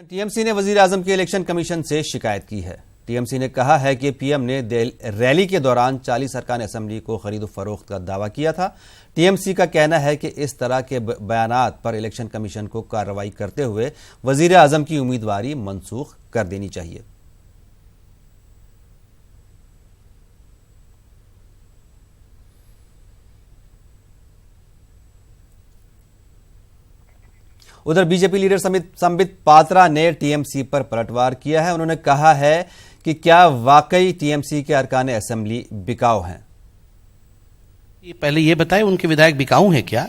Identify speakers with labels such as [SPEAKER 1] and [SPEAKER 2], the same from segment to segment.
[SPEAKER 1] TMC ने वजीर आजम के इलेक्शन कमीशन से शिकायत की है। टीएमसी ने कहा है कि पीएम ने रैली के दौरान 40 अरकान असेंबली को खरीद फरोख्त का दावा किया था। टीएमसी का कहना है कि इस तरह के बयानात पर इलेक्शन कमीशन को कार्रवाई करते हुए वजीर आजम की उम्मीदवारी मनसूख कर देनी चाहिए। उधर बीजेपी लीडर संबित पात्रा ने टीएमसी पर पलटवार किया है। उन्होंने कहा है कि क्या वाकई टीएमसी के अरकान असेंबली बिकाऊ हैं?
[SPEAKER 2] पहले ये बताएं, उनके विधायक बिकाऊ हैं क्या?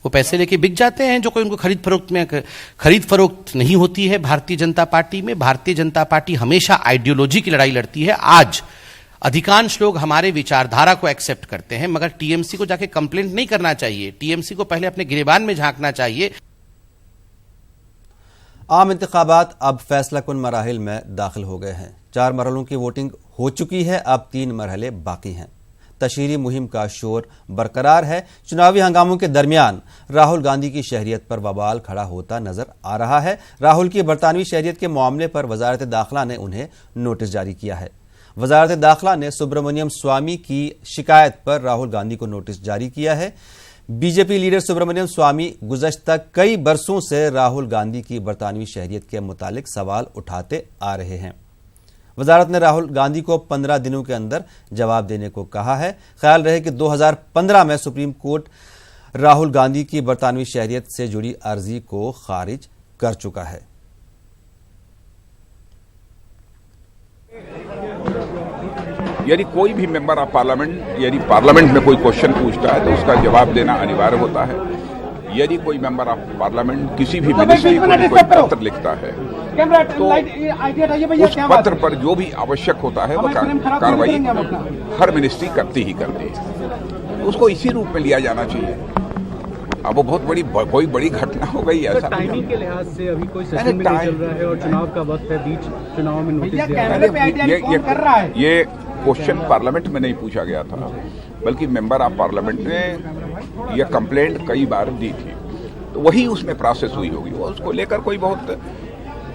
[SPEAKER 2] वो पैसे लेके बिक जाते हैं जो कोई उनको खरीद फरोख्त नहीं होती है भारतीय जनता पार्टी में। भारतीय जनता पार्टी हमेशा आइडियोलॉजी की लड़ाई लड़ती है। आज अधिकांश लोग हमारे विचारधारा को एक्सेप्ट करते हैं, मगर टीएमसी को जाके कंप्लेंट नहीं करना चाहिए। टीएमसी को पहले अपने गिरेबान में झांकना चाहिए।
[SPEAKER 1] आम इंतखाबात अब फैसला कुन मराहिल में दाखिल हो गए हैं। 4 मरहलों की वोटिंग हो चुकी है, अब 3 मरहले बाकी हैं। तशहीरी मुहिम का शोर बरकरार है। चुनावी हंगामों के दरमियान राहुल गांधी की शहरियत पर बवाल खड़ा होता नजर आ रहा है। राहुल की बरतानवी शहरियत के मामले पर वजारत दाखिला ने उन्हें नोटिस जारी किया है। वजारत दाखिला ने सुब्रमण्यम स्वामी की शिकायत पर राहुल गांधी को नोटिस जारी किया है। बीजेपी लीडर सुब्रमण्यम स्वामी गुज़श्ता कई बरसों से राहुल गांधी की बरतानवी शहरियत के मुतालिक सवाल उठाते आ रहे हैं। वजारत ने राहुल गांधी को 15 दिनों के अंदर जवाब देने को कहा है। ख्याल रहे कि 2015 में सुप्रीम कोर्ट राहुल गांधी की बरतानवी शहरियत से जुड़ी अर्जी को खारिज कर चुका है।
[SPEAKER 3] यदि कोई भी मेंबर ऑफ पार्लियामेंट यदि पार्लियामेंट में कोई क्वेश्चन पूछता है तो उसका जवाब देना अनिवार्य होता है। यदि कोई मेंबर ऑफ पार्लियामेंट किसी भी मिनिस्ट्री को कोई पत्र लिखता है तो उस पत्र पर जो भी आवश्यक होता है वो कार्रवाई हर मिनिस्ट्री करती ही करती है। उसको इसी रूप में लिया जाना चाहिए। अब वो बहुत कोई बड़ी घटना हो गई ऐसा
[SPEAKER 4] टाइमिंग के लिहाज से अभी कोई सेशन भी नहीं चल रहा है और चुनाव का वक्त है, बीच चुनाव में नोटिस दिया है।
[SPEAKER 3] ये क्वेश्चन पार्लियामेंट में नहीं पूछा गया था, बल्कि मेंबर ऑफ पार्लियामेंट ने यह कंप्लेंट कई बार दी थी, तो वही उसमें प्रोसेस हुई होगी। वो उसको लेकर कोई बहुत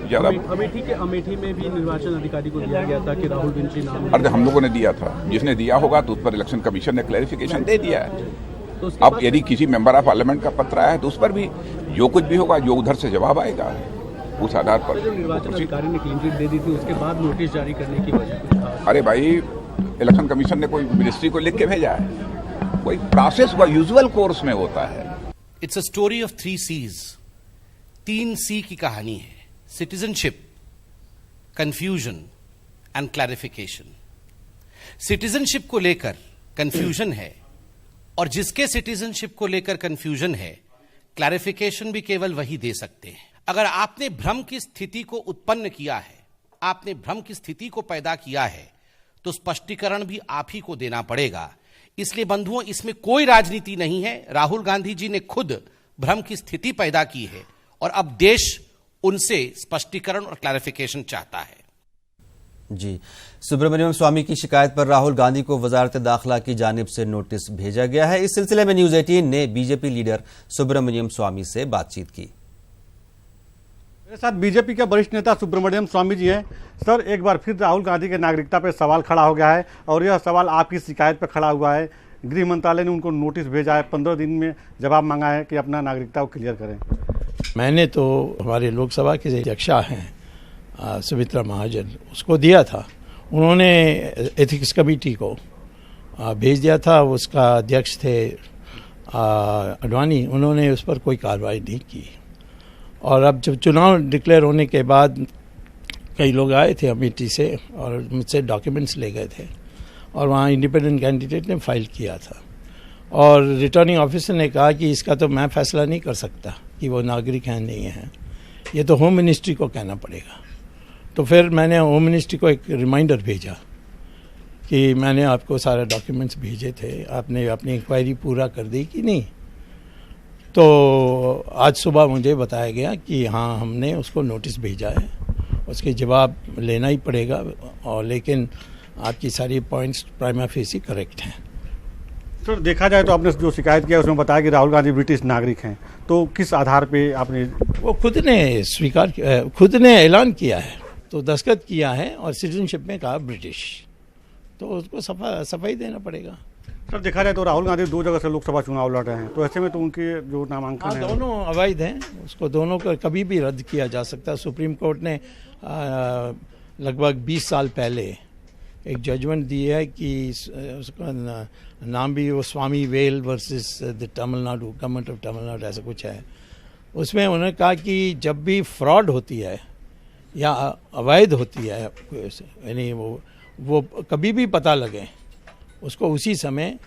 [SPEAKER 3] ज्यादा
[SPEAKER 4] अमेठी में भी निर्वाचन अधिकारी को दिया गया था कि राहुल विंची नाम।
[SPEAKER 3] अरे हम लोगों ने दिया था, जिसने दिया होगा तो उस पर इलेक्शन कमीशन ने क्लैरिफिकेशन दे दिया है। तो अब यदि किसी मेंबर ऑफ पार्लियामेंट का पत्र आया है तो उस पर भी जो कुछ भी होगा, जो उधर से जवाब आएगा उस आधार पर।
[SPEAKER 4] जो निर्वाचन अधिकारी ने क्लीन चिट दे दी थी उसके बाद नोटिस जारी करने की वजह?
[SPEAKER 3] अरे भाई, इलेक्शन कमीशन ने कोई मिनिस्ट्री को लिख के भेजा है, कोई प्रोसेस हुआ यूजुअल कोर्स में होता है।
[SPEAKER 2] It's a story of 3 C's। 3 C की कहानी है: citizenship, confusion and clarification. Citizenship को लेकर कंफ्यूजन है, और जिसके सिटीजनशिप को लेकर कंफ्यूजन है, क्लैरिफिकेशन भी केवल वही दे सकते हैं। अगर आपने भ्रम की स्थिति को उत्पन्न किया है, आपने भ्रम की स्थिति को पैदा किया है, तो स्पष्टीकरण भी आप ही को देना पड़ेगा। इसलिए बंधुओं, इसमें कोई राजनीति नहीं है। राहुल गांधी जी ने खुद भ्रम की स्थिति पैदा की है और अब देश उनसे स्पष्टीकरण और क्लैरिफिकेशन चाहता है।
[SPEAKER 1] जी, सुब्रमण्यम स्वामी की शिकायत पर राहुल गांधी को वजारत दाखिला की जानिब से नोटिस भेजा गया है। इस सिलसिले में न्यूज़ 18 ने बीजेपी लीडर सुब्रमण्यम स्वामी से बातचीत की।
[SPEAKER 5] मेरे साथ बीजेपी के वरिष्ठ नेता सुब्रमण्यम स्वामी जी हैं। सर, एक बार फिर राहुल गांधी के नागरिकता पर सवाल खड़ा हो गया है और यह सवाल आपकी शिकायत पर खड़ा हुआ है। गृह मंत्रालय ने उनको नोटिस भेजा है, 15 दिन में जवाब मांगा है कि अपना नागरिकता को क्लियर करें।
[SPEAKER 6] मैंने तो हमारे लोकसभा के अध्यक्षा हैं सुमित्रा महाजन, उसको दिया था। उन्होंने एथिक्स कमेटी को भेज दिया था। उसका अध्यक्ष थे अडवाणी, उन्होंने उस पर कोई कार्रवाई नहीं की। और अब जब चुनाव डिक्लेयर होने के बाद कई लोग आए थे अमेठी से और मुझसे डॉक्यूमेंट्स ले गए थे और वहाँ इंडिपेंडेंट कैंडिडेट ने फाइल किया था। और रिटर्निंग ऑफिसर ने कहा कि इसका तो मैं फैसला नहीं कर सकता कि वो नागरिक हैं नहीं हैं, ये तो होम मिनिस्ट्री को कहना पड़ेगा। तो फिर मैंने होम मिनिस्ट्री को एक रिमाइंडर भेजा कि मैंने आपको सारे डॉक्यूमेंट्स भेजे थे, आपने अपनी इंक्वायरी पूरा कर दी कि नहीं। तो आज सुबह मुझे बताया गया कि हाँ, हमने उसको नोटिस भेजा है, उसके जवाब लेना ही पड़ेगा। और लेकिन आपकी सारी पॉइंट्स प्राइमा फेसी करेक्ट हैं।
[SPEAKER 5] सर देखा जाए तो आपने जो शिकायत किया उसमें बताया कि राहुल गांधी ब्रिटिश नागरिक हैं, तो किस आधार पे आपने?
[SPEAKER 6] वो खुद ने स्वीकार किया, खुद ने ऐलान किया है, तो दस्तखत किया है और सिटीजनशिप में कहा ब्रिटिश, तो उसको सफाई देना पड़ेगा।
[SPEAKER 5] सर देखा जाए तो राहुल गांधी 2 जगह से लोकसभा चुनाव लड़ रहे हैं, तो ऐसे में तो उनके जो नामांकन है
[SPEAKER 6] दोनों अवैध हैं, उसको दोनों को कभी भी रद्द किया जा सकता है। सुप्रीम कोर्ट ने लगभग 20 साल पहले एक जजमेंट दी है कि उसका नाम भी वो Swami Vel versus the Tamil Nadu, government of Tamil Nadu ऐसा कुछ है। उसमें उन्होंने कहा कि जब भी फ्रॉड होती है या अवैध होती है, यानी वो कभी भी पता लगे, उसको उसी समय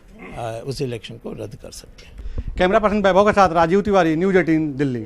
[SPEAKER 6] उस इलेक्शन को रद्द कर सकते हैं।
[SPEAKER 5] कैमरा पर्सन वैभव के साथ राजीव तिवारी, न्यूज़ 18 दिल्ली।